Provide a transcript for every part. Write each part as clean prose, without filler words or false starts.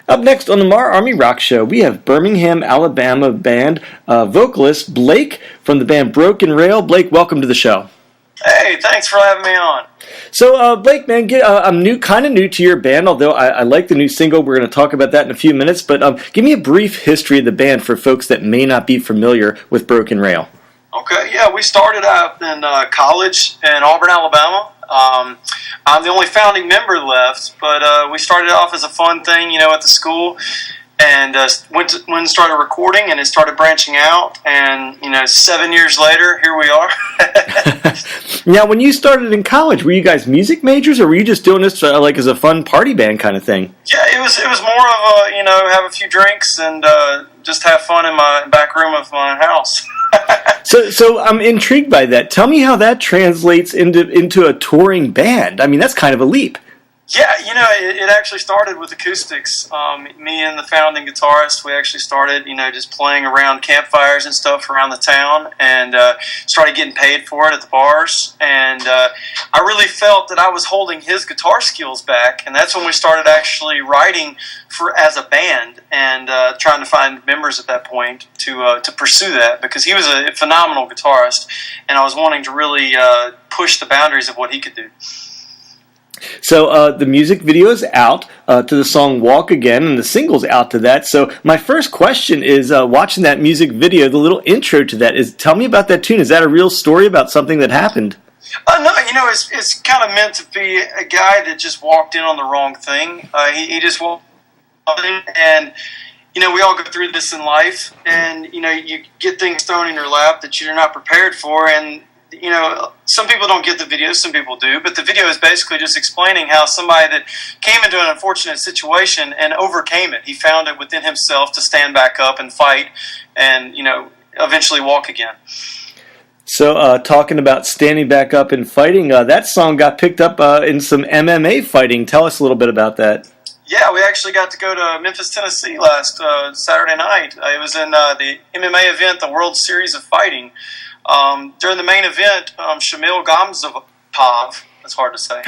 Up next on the MARR Army Rock Show, we have Birmingham, Alabama band vocalist Blake from the band Broken Rail. Blake, welcome to the show. Hey, thanks for having me on. So, Blake, man, I'm kind of new to your band, although I like the new single. We're going to talk about that in a few minutes, but give me a brief history of the band for folks that may not be familiar with Broken Rail. Okay, yeah, we started out in college in Auburn, Alabama. I'm the only founding member left, but we started off as a fun thing, at the school, and went and started recording, and it started branching out, and 7 years later, here we are. Now, when you started in college, were you guys music majors, or were you just doing this like as a fun party band kind of thing? Yeah, it was more of a have a few drinks and just have fun in my back room of my house. So I'm intrigued by that. Tell me how that translates into a touring band. I mean, that's kind of a leap. Yeah, it actually started with acoustics. Me and the founding guitarist, we actually started, just playing around campfires and stuff around the town, and started getting paid for it at the bars. And I really felt that I was holding his guitar skills back, and that's when we started actually writing as a band and trying to find members at that point to pursue that, because he was a phenomenal guitarist, and I was wanting to really push the boundaries of what he could do. So the music video is out to the song Walk Again, and the single's out to that. So my first question is, watching that music video, the little intro to that, tell me about that tune. Is that a real story about something that happened? No, it's kind of meant to be a guy that just walked in on the wrong thing. He just walked in, and we all go through this in life, and you get things thrown in your lap that you're not prepared for, and some people don't get the video, some people do, but the video is basically just explaining how somebody that came into an unfortunate situation and overcame it. He found it within himself to stand back up and fight and, eventually walk again. So, talking about standing back up and fighting, that song got picked up in some MMA fighting. Tell us a little bit about that. Yeah, we actually got to go to Memphis, Tennessee last Saturday night. It was in the MMA event, the World Series of Fighting. During the main event, Shamil Gamzatov, that's hard to say,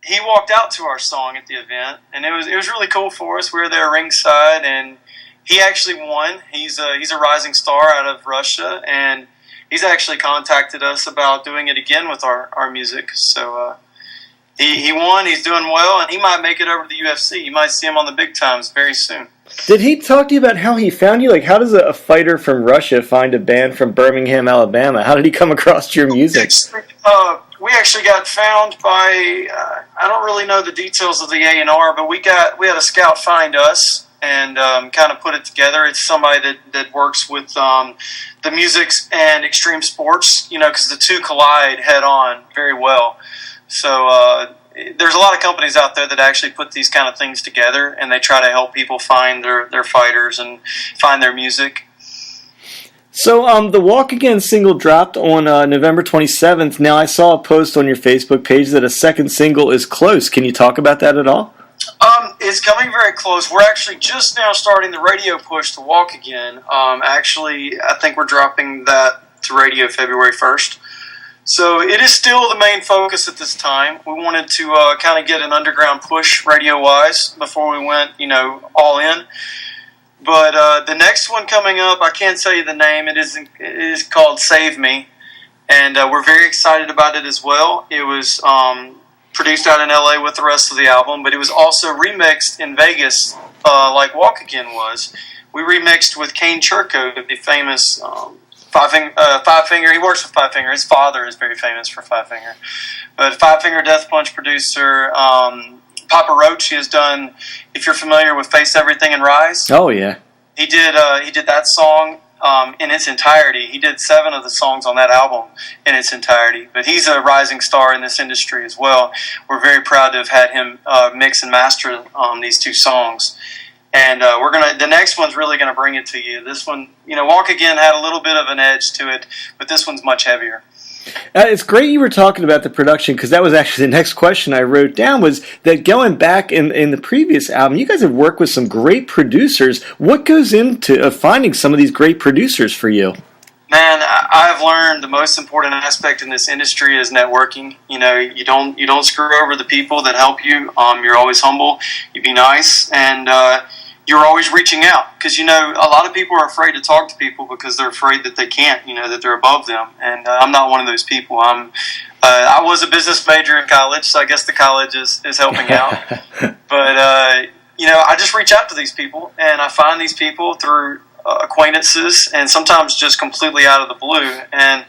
he walked out to our song at the event, and it was really cool for us. We were there ringside, and he actually won. He's a rising star out of Russia, and he's actually contacted us about doing it again with our music. So he won, he's doing well, and he might make it over to the UFC. You might see him on the big times very soon. Did he talk to you about how he found you? Like, how does a fighter from Russia find a band from Birmingham, Alabama? How did he come across your music? We actually got found by, I don't really know the details of the A&R, but we had a scout find us and kind of put it together. It's somebody that works with the music and extreme sports, because the two collide head on very well. So there's a lot of companies out there that actually put these kind of things together, and they try to help people find their fighters and find their music. So the Walk Again single dropped on November 27th. Now, I saw a post on your Facebook page that a second single is close. Can you talk about that at all? It's coming very close. We're actually just now starting the radio push to Walk Again. Actually, I think we're dropping that to radio February 1st. So it is still the main focus at this time. We wanted to kind of get an underground push radio-wise before we went, all in. But the next one coming up, I can't tell you the name. It is called Save Me, and we're very excited about it as well. It was produced out in L.A. with the rest of the album, but it was also remixed in Vegas like Walk Again was. We remixed with Kane Churko, the famous Five Finger. He works with Five Finger. His father is very famous for Five Finger. But Five Finger Death Punch producer Papa Roach, he has done, if you're familiar with Face Everything and Rise. Oh, yeah. He did that song in its entirety. He did 7 of the songs on that album in its entirety. But he's a rising star in this industry as well. We're very proud to have had him mix and master these 2 songs. And the next one's really gonna bring it to you. This one, Walk Again had a little bit of an edge to it, but this one's much heavier. It's great you were talking about the production, because that was actually the next question I wrote down, was that going back in the previous album, you guys have worked with some great producers. What goes into finding some of these great producers for you? Man, I've learned the most important aspect in this industry is networking. You know, you don't screw over the people that help you. You're always humble. You be nice, and you're always reaching out, because you know a lot of people are afraid to talk to people because they're afraid that they can't. You know, that they're above them, and I'm not one of those people. I was a business major in college, so I guess the college is helping out. But you know, I just reach out to these people, and I find these people through acquaintances, and sometimes just completely out of the blue. And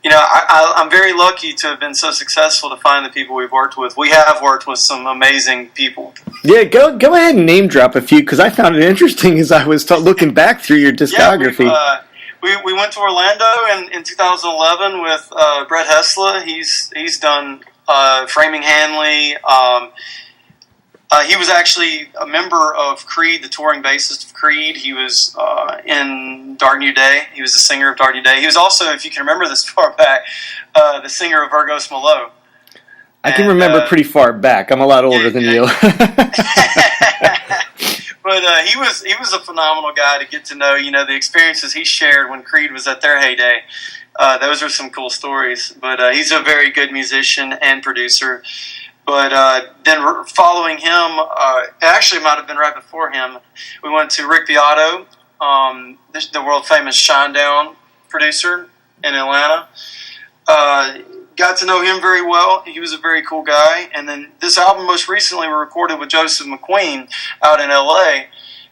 you know, I'm very lucky to have been so successful to find the people we've worked with. We have worked with some amazing people. Yeah, go ahead and name drop a few, because I found it interesting as I was looking back through your discography. Yeah, we went to Orlando in 2011 with Brett Hessler. He's done Framing Hanley. He was actually a member of Creed, the touring bassist of Creed. He was in Dark New Day. He was the singer of Dark New Day. He was also, if you can remember this far back, the singer of Virgos Malo. I can remember pretty far back. I'm a lot older than you. But he was a phenomenal guy to get to know. You know, the experiences he shared when Creed was at their heyday. Those are some cool stories. But he's a very good musician and producer. But then following him, it actually might have been right before him, we went to Rick Beato, the world-famous Shinedown producer in Atlanta. Got to know him very well. He was a very cool guy. And then this album most recently we recorded with Joseph McQueen out in L.A.,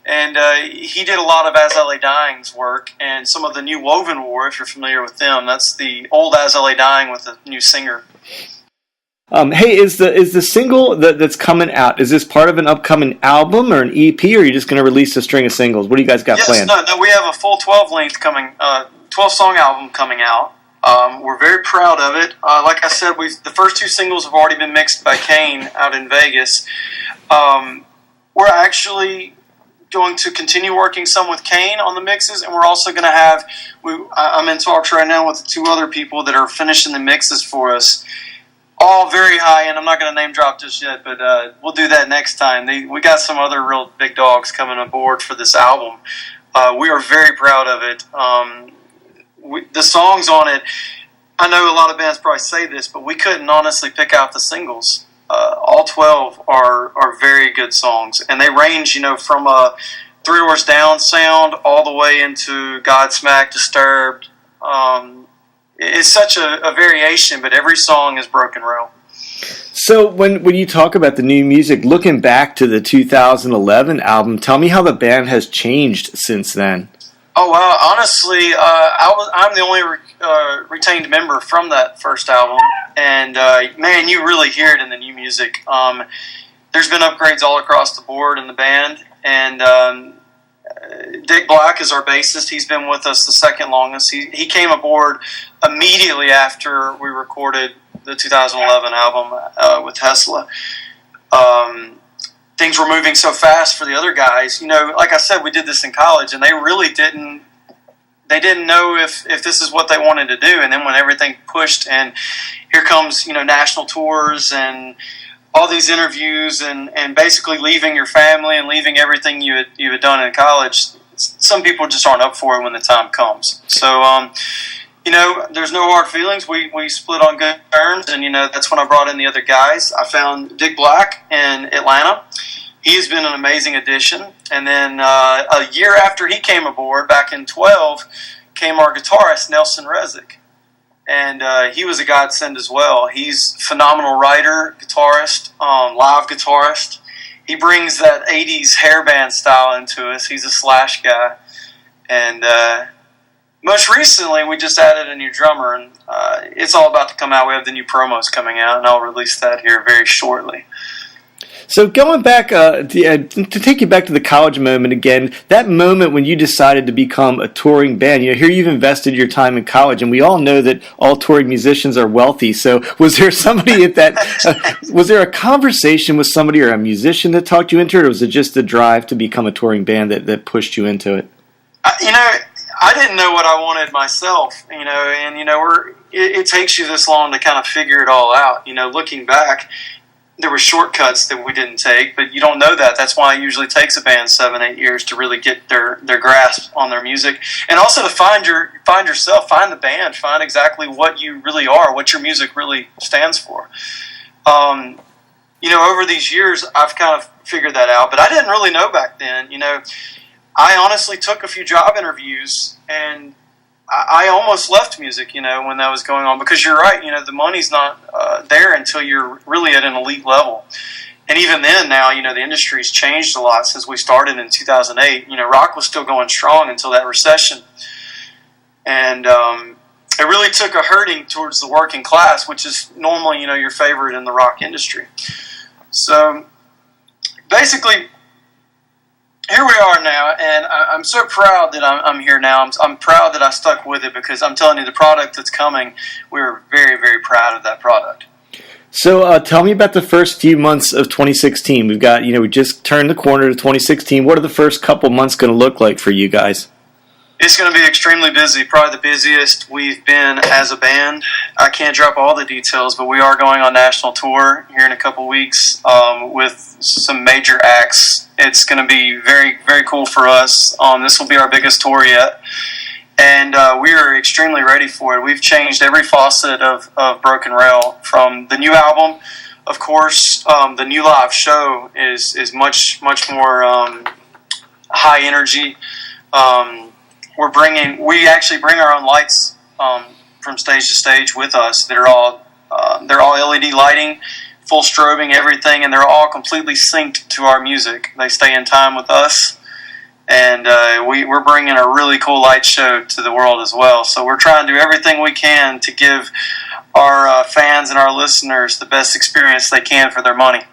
and he did a lot of As I Lay Dying's work and some of the new Woven War, if you're familiar with them. That's the old As I Lay Dying with a new singer. Hey, is the single that's coming out, is this part of an upcoming album or an EP, or are you just going to release a string of singles? What do you guys got planned? No, we have a full 12-song album coming out. We're very proud of it. Like I said, the first two singles have already been mixed by Kane out in Vegas. We're actually going to continue working some with Kane on the mixes, and we're also going to have, I'm in talks right now with two other people that are finishing the mixes for us. All very high end. I'm not going to name drop just yet, but we'll do that next time. We got some other real big dogs coming aboard for this album. We are very proud of it. The songs on it, I know a lot of bands probably say this, but we couldn't honestly pick out the singles. All 12 are very good songs, and they range, you know, from a Three Doors Down sound all the way into Godsmack, Disturbed. It's such a variation, but every song is Broken Rail. So when you talk about the new music, looking back to the 2011 album, tell me how the band has changed since then. Oh, well, honestly, I'm the only retained member from that first album, and man, you really hear it in the new music. There's been upgrades all across the board in the band, and Dick Black is our bassist. He's been with us the second longest. He came aboard immediately after we recorded the 2011 album with Tesla. Things were moving so fast for the other guys. You know, like I said, we did this in college, and they really didn't know if this is what they wanted to do. And then when everything pushed, and here comes, you know, national tours and all these interviews and basically leaving your family and leaving everything you had done in college, some people just aren't up for it when the time comes. So, you know, there's no hard feelings. We split on good terms, and, you know, that's when I brought in the other guys. I found Dick Black in Atlanta. He's been an amazing addition. And then a year after he came aboard, back in 2012, came our guitarist, Nelson Rezick. And he was a godsend as well. He's a phenomenal writer, guitarist, live guitarist. He brings that 80s hairband style into us. He's a Slash guy. And most recently, we just added a new drummer, and it's all about to come out. We have the new promos coming out, and I'll release that here very shortly. So going back, to take you back to the college moment again, that moment when you decided to become a touring band, you know, here you've invested your time in college, and we all know that all touring musicians are wealthy. So was there somebody at that, was there a conversation with somebody or a musician that talked you into it, or was it just the drive to become a touring band that pushed you into it? You know, I didn't know what I wanted myself, you know, and, you know, it takes you this long to kind of figure it all out. You know, looking back, there were shortcuts that we didn't take, but you don't know that. That's why it usually takes a band 7-8 years to really get their grasp on their music, and also to find yourself, find the band, find exactly what you really are, what your music really stands for. Over these years, I've kind of figured that out, but I didn't really know back then. I honestly took a few job interviews, and I almost left music, when that was going on, because you're right, the money's not there until you're really at an elite level. And even then now, the industry's changed a lot since we started in 2008. Rock was still going strong until that recession. And it really took a hurting towards the working class, which is normally, your favorite in the rock industry. So basically, here we are now, and I'm so proud that I'm here now. I'm proud that I stuck with it, because I'm telling you, the product that's coming, we're very, very proud of that product. So tell me about the first few months of 2016. We've got, we just turned the corner to 2016. What are the first couple months going to look like for you guys? It's going to be extremely busy, probably the busiest we've been as a band. I can't drop all the details, but we are going on national tour here in a couple weeks with some major acts. It's going to be very, very cool for us. This will be our biggest tour yet, and we are extremely ready for it. We've changed every facet of Broken Rail, from the new album. Of course, the new live show is much, much more high energy. We actually bring our own lights from stage to stage with us. They're all LED lighting, full strobing, everything, and they're all completely synced to our music. They stay in time with us, and we're bringing a really cool light show to the world as well. So we're trying to do everything we can to give our fans and our listeners the best experience they can for their money.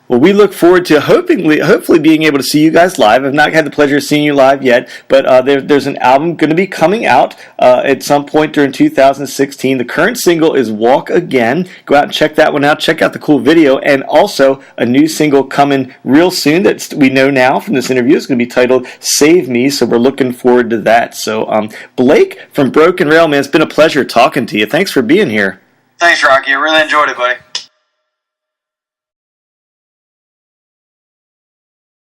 Well, we look forward to hopefully being able to see you guys live. I've not had the pleasure of seeing you live yet, but there's an album going to be coming out at some point during 2016. The current single is Walk Again. Go out and check that one out. Check out the cool video, and also a new single coming real soon that we know now from this interview is going to be titled Save Me, so we're looking forward to that. So, Blake from Broken Rail, man, it's been a pleasure talking to you. Thanks for being here. Thanks, Rocky. I really enjoyed it, buddy.